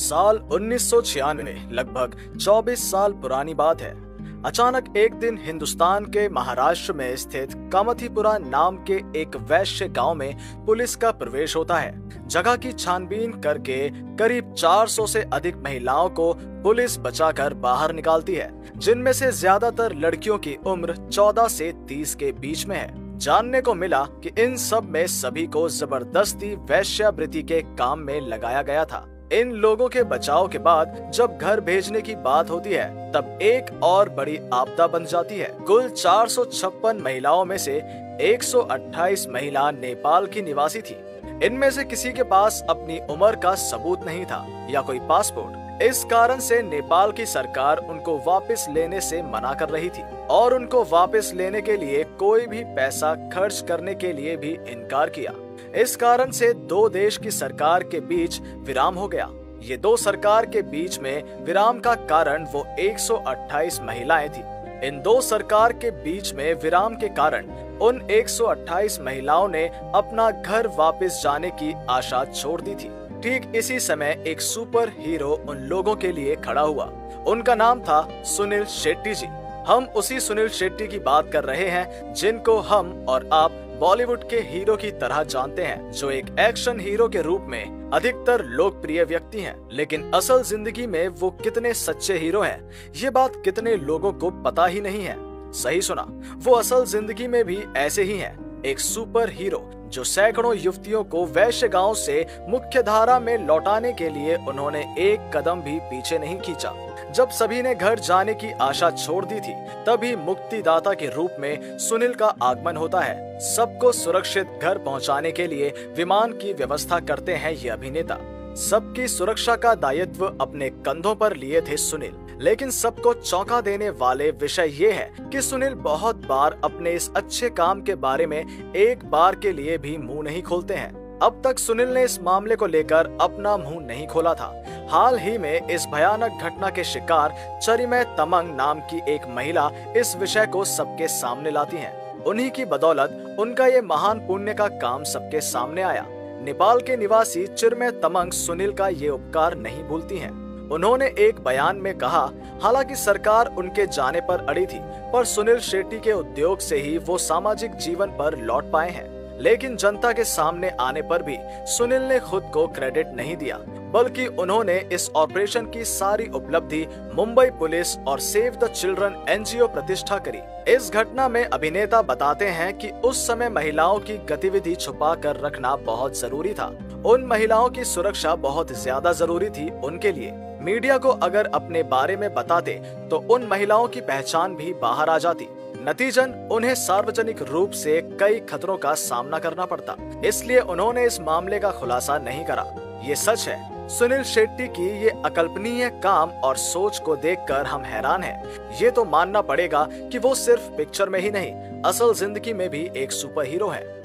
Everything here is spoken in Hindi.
साल 1996 लगभग 24 साल पुरानी बात है। अचानक एक दिन हिंदुस्तान के महाराष्ट्र में स्थित कामथीपुरा नाम के एक वैश्य गांव में पुलिस का प्रवेश होता है। जगह की छानबीन करके करीब 400 से अधिक महिलाओं को पुलिस बचाकर बाहर निकालती है, जिनमें से ज्यादातर लड़कियों की उम्र 14 से 30 के बीच में है। जानने को मिला कि इन सब में सभी को जबरदस्ती वेश्यावृत्ति के काम में लगाया गया था। इन लोगों के बचाव के बाद जब घर भेजने की बात होती है, तब एक और बड़ी आपदा बन जाती है। कुल 456 महिलाओं में से 128 महिला नेपाल की निवासी थी। इनमें से किसी के पास अपनी उम्र का सबूत नहीं था या कोई पासपोर्ट। इस कारण से नेपाल की सरकार उनको वापस लेने से मना कर रही थी और उनको वापस लेने के लिए कोई भी पैसा खर्च करने के लिए भी इनकार किया। इस कारण से दो देश की सरकार के बीच विराम हो गया। ये दो सरकार के बीच में विराम का कारण वो 128 महिलाएं थी। इन दो सरकार के बीच में विराम के कारण उन 128 महिलाओं ने अपना घर वापस जाने की आशा छोड़ दी थी। ठीक इसी समय एक सुपर हीरो उन लोगों के लिए खड़ा हुआ। उनका नाम था सुनील शेट्टी जी। हम उसी सुनील शेट्टी की बात कर रहे हैं जिनको हम और आप बॉलीवुड के हीरो की तरह जानते हैं, जो एक एक्शन हीरो के रूप में अधिकतर लोकप्रिय व्यक्ति हैं। लेकिन असल जिंदगी में वो कितने सच्चे हीरो हैं, ये बात कितने लोगों को पता ही नहीं है। सही सुना, वो असल जिंदगी में भी ऐसे ही हैं, एक सुपर हीरो जो सैकड़ों युवतियों को वैश्य गांव से मुख्य धारा में लौटाने के लिए उन्होंने एक कदम भी पीछे नहीं खींचा। जब सभी ने घर जाने की आशा छोड़ दी थी, तभी मुक्तिदाता के रूप में सुनील का आगमन होता है। सबको सुरक्षित घर पहुंचाने के लिए विमान की व्यवस्था करते हैं ये अभिनेता। सबकी सुरक्षा का दायित्व अपने कंधों पर लिए थे सुनील। लेकिन सबको चौंका देने वाले विषय ये है कि सुनील बहुत बार अपने इस अच्छे काम के बारे में एक बार के लिए भी मुंह नहीं खोलते हैं। अब तक सुनील ने इस मामले को लेकर अपना मुंह नहीं खोला था। हाल ही में इस भयानक घटना के शिकार चरिमय तमंग नाम की एक महिला इस विषय को सबके सामने लाती हैं। उन्हीं की बदौलत उनका ये महान पुण्य का काम सबके सामने आया। नेपाल के निवासी चिरमय तमंग सुनील का ये उपकार नहीं भूलती हैं। उन्होंने एक बयान में कहा, हालांकि सरकार उनके जाने पर अड़ी थी, पर सुनील शेट्टी के उद्योग से ही वो सामाजिक जीवन पर लौट पाए हैं। लेकिन जनता के सामने आने पर भी सुनील ने खुद को क्रेडिट नहीं दिया, बल्कि उन्होंने इस ऑपरेशन की सारी उपलब्धि मुंबई पुलिस और सेव द चिल्ड्रन एनजीओ प्रतिष्ठा करी। इस घटना में अभिनेता बताते हैं कि उस समय महिलाओं की गतिविधि छुपा कर रखना बहुत जरूरी था। उन महिलाओं की सुरक्षा बहुत ज्यादा जरूरी थी उनके लिए। मीडिया को अगर अपने बारे में बताते तो उन महिलाओं की पहचान भी बाहर आ जाती। नतीजन उन्हें सार्वजनिक रूप से कई खतरों का सामना करना पड़ता। इसलिए उन्होंने इस मामले का खुलासा नहीं करा। ये सच है, सुनील शेट्टी की ये अकल्पनीय काम और सोच को देखकर हम हैरान हैं। ये तो मानना पड़ेगा कि वो सिर्फ पिक्चर में ही नहीं, असल जिंदगी में भी एक सुपर हीरो है।